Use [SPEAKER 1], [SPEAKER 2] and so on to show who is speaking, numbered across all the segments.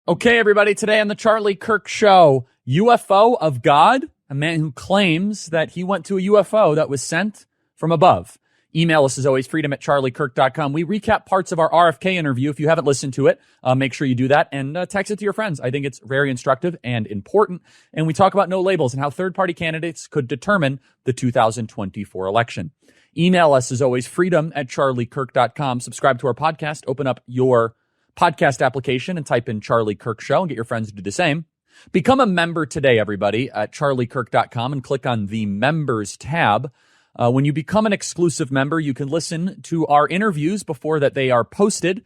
[SPEAKER 1] Okay, everybody, today on the Charlie Kirk Show, UFO of God, a man who claims that he went to a UFO that was sent from above. Email us as always, freedom@charliekirk.com. We recap parts of our RFK interview. If you haven't listened to it, make sure you do that and text it to your friends. I think it's very instructive and important. And we talk about no labels and how third-party candidates could determine the 2024 election. Email us as always, freedom@charliekirk.com. Subscribe to our podcast. Open up your podcast application and type in Charlie Kirk Show and get your friends to do the same. Become a member today, everybody, at charliekirk.com and click on the members tab. When you become an exclusive member, you can listen to our interviews before that they are posted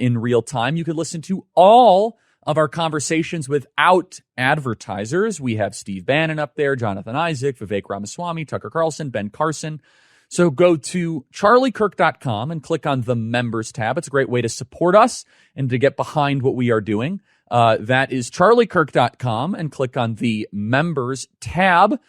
[SPEAKER 1] in real time. You can listen to all of our conversations without advertisers. We have Steve Bannon up there, Jonathan Isaac, Vivek Ramaswamy, Tucker Carlson, Ben Carson. So go to charliekirk.com and click on the members tab. It's a great way to support us and to get behind what we are doing. That is charliekirk.com and click on the members tab.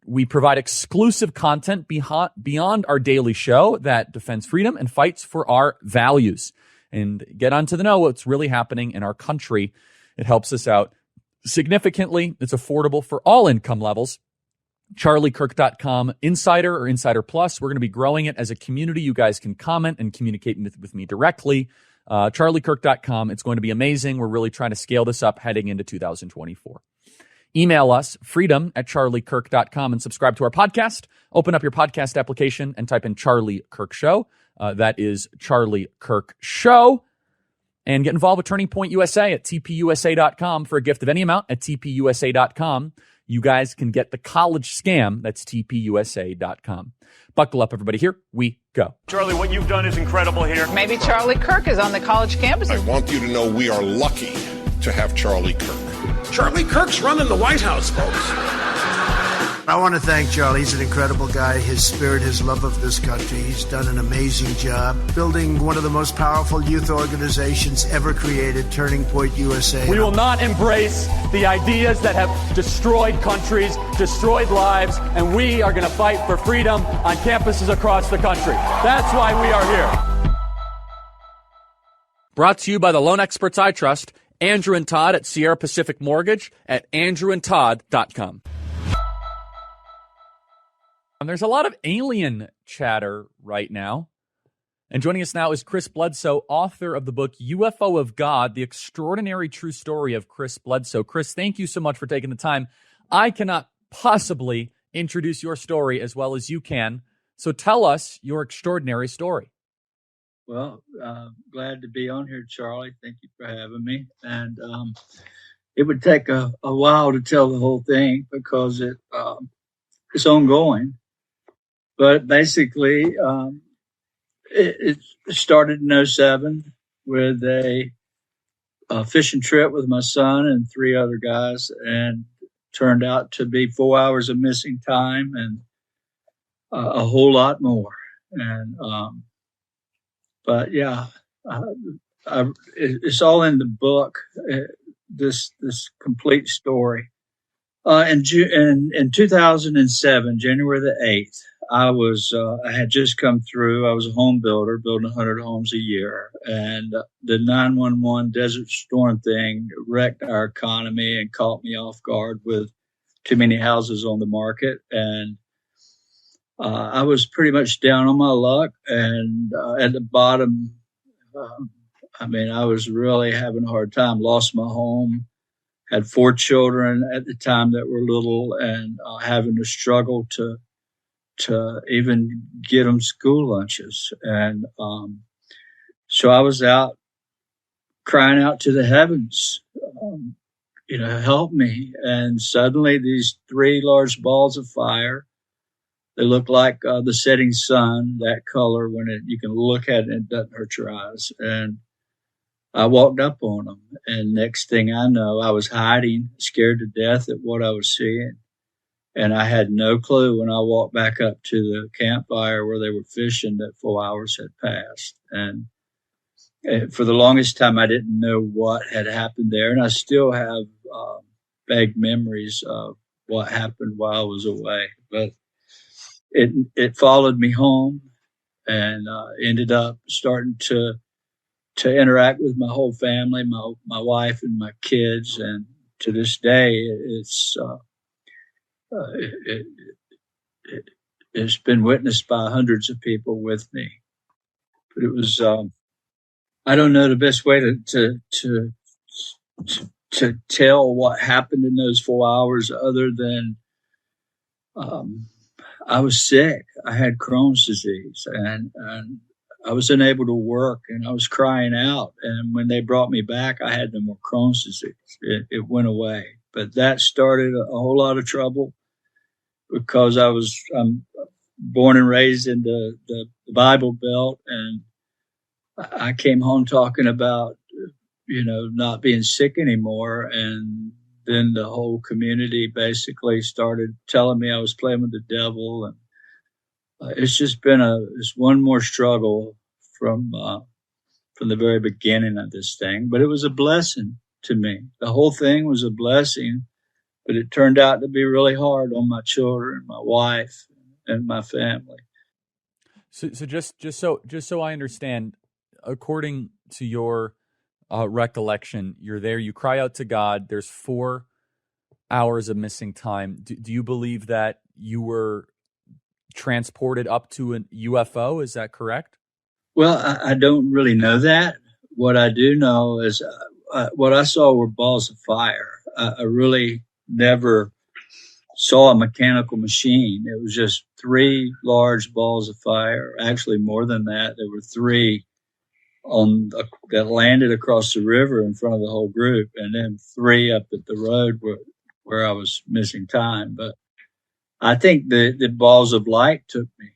[SPEAKER 1] We provide exclusive content beyond our daily show that defends freedom and fights for our values. And get on to the know what's really happening in our country. It helps us out significantly. It's affordable for all income levels. charliekirk.com Insider or Insider Plus. We're going to be growing it as a community. You guys can comment and communicate with me directly. charliekirk.com. It's going to be amazing. We're really trying to scale this up heading into 2024. Email us, freedom@charliekirk.com, and subscribe to our podcast. Open up your podcast application and type in Charlie Kirk Show. That is Charlie Kirk Show. And get involved with Turning Point USA at tpusa.com for a gift of any amount at tpusa.com. You guys can get the college scam. That's tpusa.com. Buckle up, everybody. Here we go.
[SPEAKER 2] Charlie, what you've done is incredible here.
[SPEAKER 3] Maybe Charlie Kirk is on the college campus.
[SPEAKER 4] I want you to know we are lucky to have Charlie Kirk.
[SPEAKER 5] Charlie Kirk's running the White House, folks.
[SPEAKER 6] I want to thank Charlie. He's an incredible guy. His spirit, his love of this country. He's done an amazing job building one of the most powerful youth organizations ever created, Turning Point USA.
[SPEAKER 1] We will not embrace the ideas that have destroyed countries, destroyed lives, and we are going to fight for freedom on campuses across the country. That's why we are here. Brought to you by the loan experts I trust, Andrew and Todd at Sierra Pacific Mortgage at andrewandtodd.com. There's a lot of alien chatter right now. And joining us now is Chris Bledsoe, author of the book UFO of God, The Extraordinary True Story of Chris Bledsoe. Chris, thank you so much for taking the time. I cannot possibly introduce your story as well as you can. So tell us your extraordinary story.
[SPEAKER 7] Well, glad to be on here, Charlie. Thank you for having me. And it would take a while to tell the whole thing because it's ongoing. But basically, it started in 2007 with a fishing trip with my son and 3 other guys, and turned out to be 4 hours of missing time and a whole lot more. And but yeah, it's all in the book. This complete story. In 2007, January the 8th. I had just come through. I was a home builder, building 100 homes a year. And the 911 Desert Storm thing wrecked our economy and caught me off guard with too many houses on the market. And I was pretty much down on my luck. And at the bottom, I was really having a hard time. Lost my home. Had 4 children at the time that were little, and having to struggle to even get them school lunches. And so I was out crying out to the heavens, help me. And suddenly these 3 large balls of fire, they look like the setting sun, that color when you can look at it and it doesn't hurt your eyes. And I walked up on them, and next thing I know, I was hiding, scared to death at what I was seeing. And I had no clue when I walked back up to the campfire where they were fishing that 4 hours had passed. And for the longest time, I didn't know what had happened there. And I still have vague memories of what happened while I was away. But it followed me home, and ended up starting to to interact with my whole family, my wife and my kids. And to this day, it's been witnessed by hundreds of people with me. But it was, I don't know the best way to tell what happened in those 4 hours other than I was sick. I had Crohn's disease and I was unable to work and I was crying out. And when they brought me back, I had no more Crohn's disease. It went away. But that started a whole lot of trouble because I'm born and raised in the Bible Belt. And I came home talking about, not being sick anymore. And then the whole community basically started telling me I was playing with the devil. And it's just been it's one more struggle from the very beginning of this thing. But it was a blessing to me. The whole thing was a blessing, but it turned out to be really hard on my children, my wife, and my family.
[SPEAKER 1] So just so I understand, according to your recollection, you're there, you cry out to God. There's 4 hours of missing time. Do you believe that you were transported up to a UFO? Is that correct?
[SPEAKER 7] Well, I don't really know that. What I do know is what I saw were balls of fire. I really never saw a mechanical machine. It was just 3 large balls of fire. Actually, more than that. There were 3 that landed across the river in front of the whole group, and then 3 up at the road where I was missing time. But I think the balls of light took me.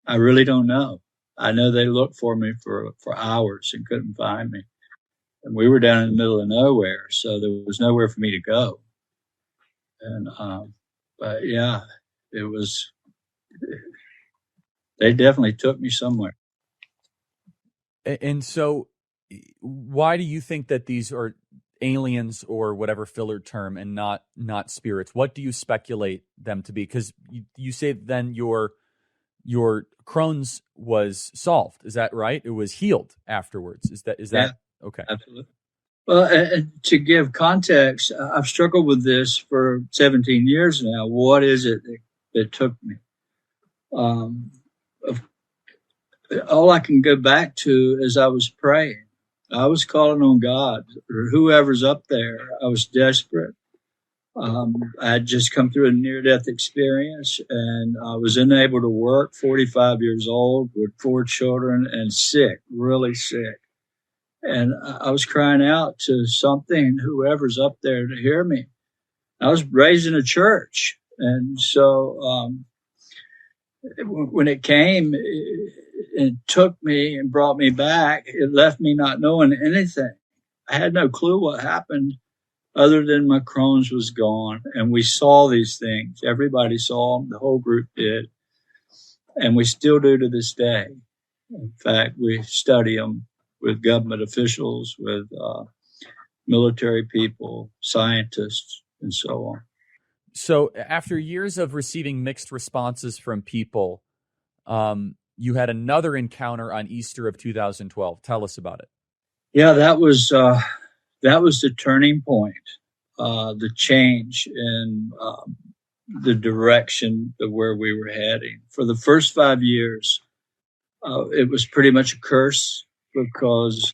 [SPEAKER 7] I really don't know. I know they looked for me for hours and couldn't find me. And we were down in the middle of nowhere, so there was nowhere for me to go. And but yeah, they definitely took me somewhere.
[SPEAKER 1] And so why do you think that these are aliens or whatever filler term and not spirits? What do you speculate them to be? Because you say then your Crohn's was solved. Is that right? It was healed afterwards. Is that
[SPEAKER 7] Yeah,
[SPEAKER 1] okay?
[SPEAKER 7] Absolutely. Well, to give context, I've struggled with this for 17 years now. What is it that took me? All I can go back to is I was praying. I was calling on God or whoever's up there. I was desperate. I had just come through a near-death experience, and I was unable to work, 45 years old with 4 children and sick, really sick. And I was crying out to something, whoever's up there, to hear me. I was raised in a church. And so when it came, it took me and brought me back. It left me not knowing anything. I had no clue what happened other than my Crohn's was gone. And we saw these things. Everybody saw them. The whole group did. And we still do to this day. In fact, we study them with government officials, with military people, scientists, and so on.
[SPEAKER 1] So after years of receiving mixed responses from people, you had another encounter on Easter of 2012. Tell us about it.
[SPEAKER 7] Yeah, that was the turning point, the change in the direction of where we were heading. For the first 5 years, it was pretty much a curse because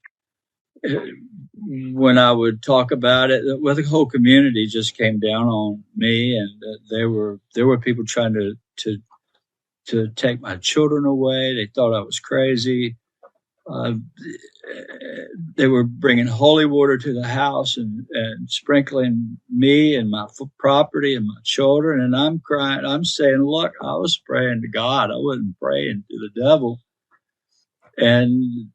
[SPEAKER 7] when I would talk about it, well, the whole community just came down on me, and there were people trying to take my children away. They thought I was crazy. They were bringing holy water to the house and sprinkling me and my property and my children. And I'm crying. I'm saying, look, I was praying to God. I wasn't praying to the devil. And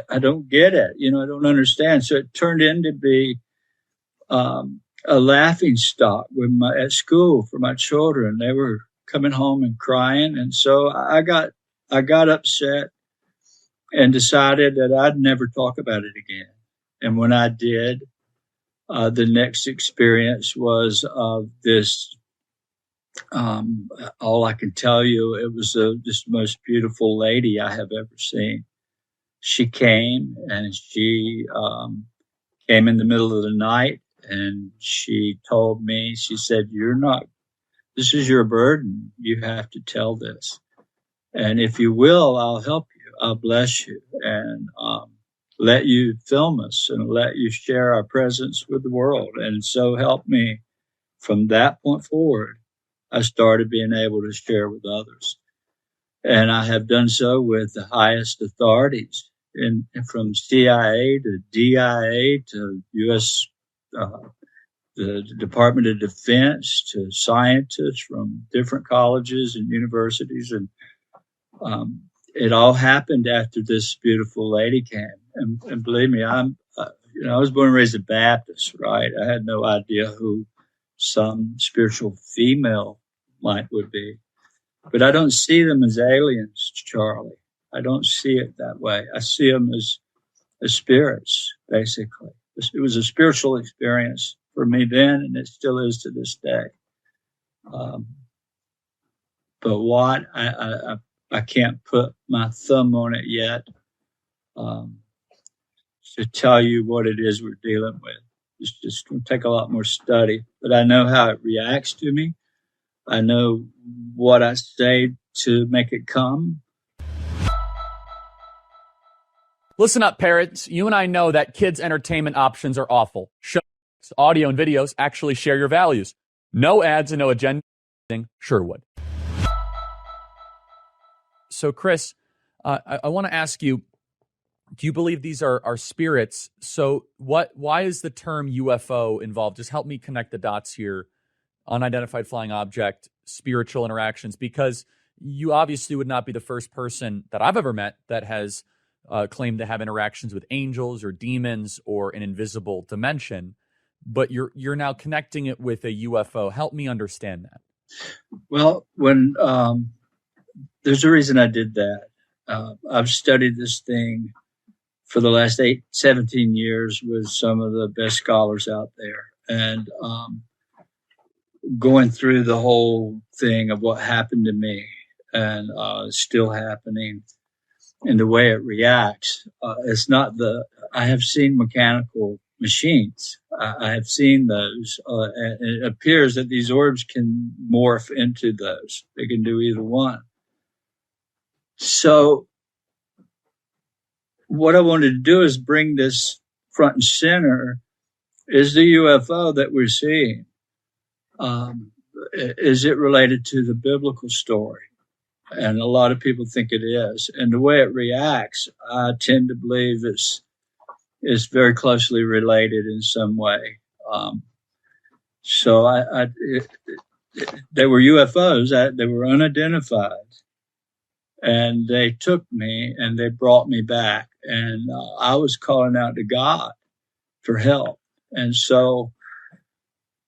[SPEAKER 7] I don't get it. I don't understand. So it turned into be a laughing stock at school for my children. They were coming home and crying. And so I got upset and decided that I'd never talk about it again. And when I did, the next experience was this. All I can tell you, it was just the most beautiful lady I have ever seen. she came, and she came in the middle of the night, and she told me, she said, this is your burden. You have to tell this. And if you will, I'll help you. I'll bless you and let you film us and let you share our presence with the world. And so help me. From that point forward, I started being able to share with others. And I have done so with the highest authorities, from CIA to DIA to U.S. The Department of Defense to scientists from different colleges and universities. And it all happened after this beautiful lady came. And believe me, I was born and raised a Baptist, right? I had no idea who some spiritual female would be. But I don't see them as aliens, Charlie. I don't see it that way. I see them as spirits, basically. It was a spiritual experience for me then, and it still is to this day. But what I can't put my thumb on it yet to tell you what it is we're dealing with. It's just going to take a lot more study. But I know how it reacts to me. I know what I say to make it come.
[SPEAKER 1] Listen up, parents. You and I know that kids' entertainment options are awful. Shows, audio, and videos actually share your values. No ads and no agenda. Sure would. So, Chris, I want to ask you, do you believe these are spirits? So why is the term UFO involved? Just help me connect the dots here. Unidentified flying object, spiritual interactions, because you obviously would not be the first person that I've ever met that has claimed to have interactions with angels or demons or an invisible dimension, but you're now connecting it with a UFO. Help me understand that.
[SPEAKER 7] Well, when there's a reason I did that. I've studied this thing for the last 17 years with some of the best scholars out there, and going through the whole thing of what happened to me and still happening and the way it reacts. It's not I have seen mechanical machines. I have seen those. And it appears that these orbs can morph into those. They can do either one. So what I wanted to do is bring this front and center. Is the UFO that we're seeing, is it related to the biblical story? And a lot of people think it is. And the way it reacts, I tend to believe it's very closely related in some way. They were UFOs. They were unidentified. And they took me and they brought me back. And I was calling out to God for help. And so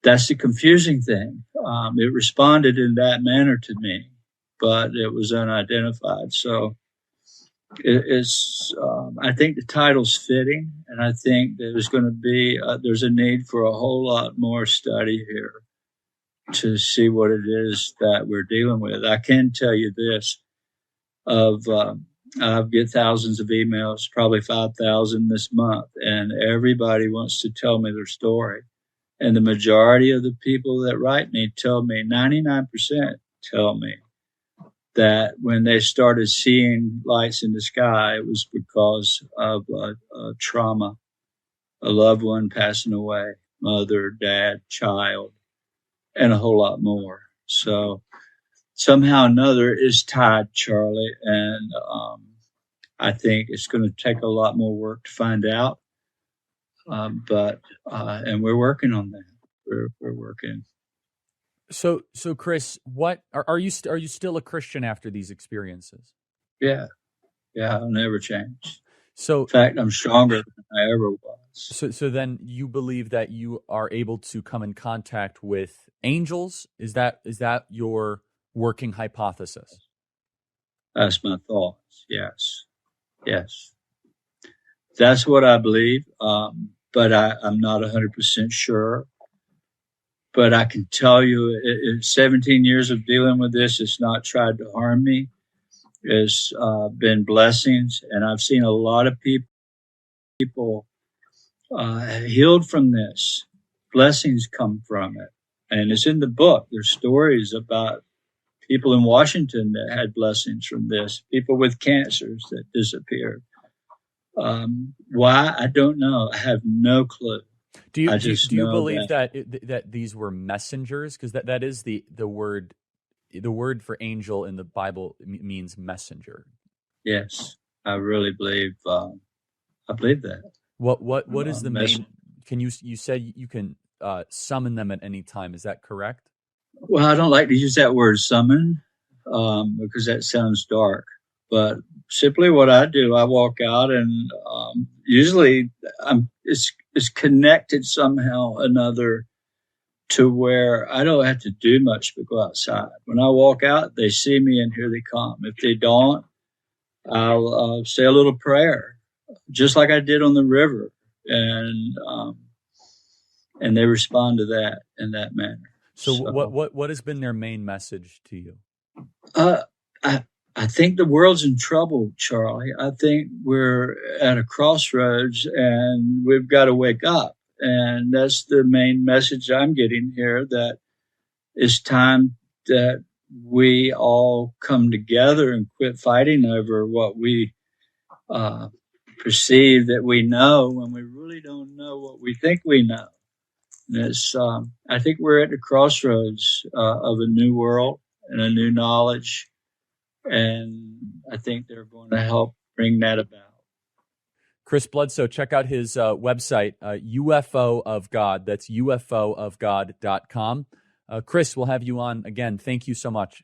[SPEAKER 7] that's the confusing thing. It responded in that manner to me, but it was unidentified. So I think the title's fitting, and I think there's going to be there's a need for a whole lot more study here to see what it is that we're dealing with. I can tell you this: I get thousands of emails, probably 5,000 this month, and everybody wants to tell me their story. And the majority of the people that write me tell me, 99% tell me that when they started seeing lights in the sky, it was because of a trauma, a loved one passing away, mother, dad, child, and a whole lot more. So somehow or another is tied, Charlie, and I think it's going to take a lot more work to find out. But we're working on that. We're working.
[SPEAKER 1] So Chris, what are you still a Christian after these experiences?
[SPEAKER 7] Yeah, I'll never change.
[SPEAKER 1] So
[SPEAKER 7] in fact, I'm stronger than I ever was.
[SPEAKER 1] So then you believe that you are able to come in contact with angels? Is that your working hypothesis?
[SPEAKER 7] That's my thoughts. Yes. That's what I believe. But I'm not 100% sure. But I can tell you, in 17 years of dealing with this, it's not tried to harm me. has been blessings, and I've seen a lot of people healed from this. Blessings come from it, and it's in the book. There's stories about people in Washington that had blessings from this, people with cancers that disappeared. Why? I don't know. I have no clue.
[SPEAKER 1] Do you believe that these were messengers? Because that is the word for angel in the Bible means messenger.
[SPEAKER 7] Yes, I really believe. I believe that.
[SPEAKER 1] What is the main? Can you said you can summon them at any time? Is that correct?
[SPEAKER 7] Well, I don't like to use that word summon because that sounds dark. But simply what I do, I walk out and usually it's connected somehow or another to where I don't have to do much but go outside. When I walk out, they see me and here they come. If they don't, I'll say a little prayer, just like I did on the river, and they respond to that in that manner.
[SPEAKER 1] So what has been their main message to you?
[SPEAKER 7] I think the world's in trouble, Charlie. I think we're at a crossroads and we've got to wake up. And that's the main message I'm getting here, that it's time that we all come together and quit fighting over what we perceive that we know when we really don't know what we think we know. And it's, I think we're at the crossroads of a new world and a new knowledge. And I think they're going to help bring that about.
[SPEAKER 1] Chris Bledsoe, check out his website, UFO of God. That's ufoofgod.com. Chris, we'll have you on again. Thank you so much.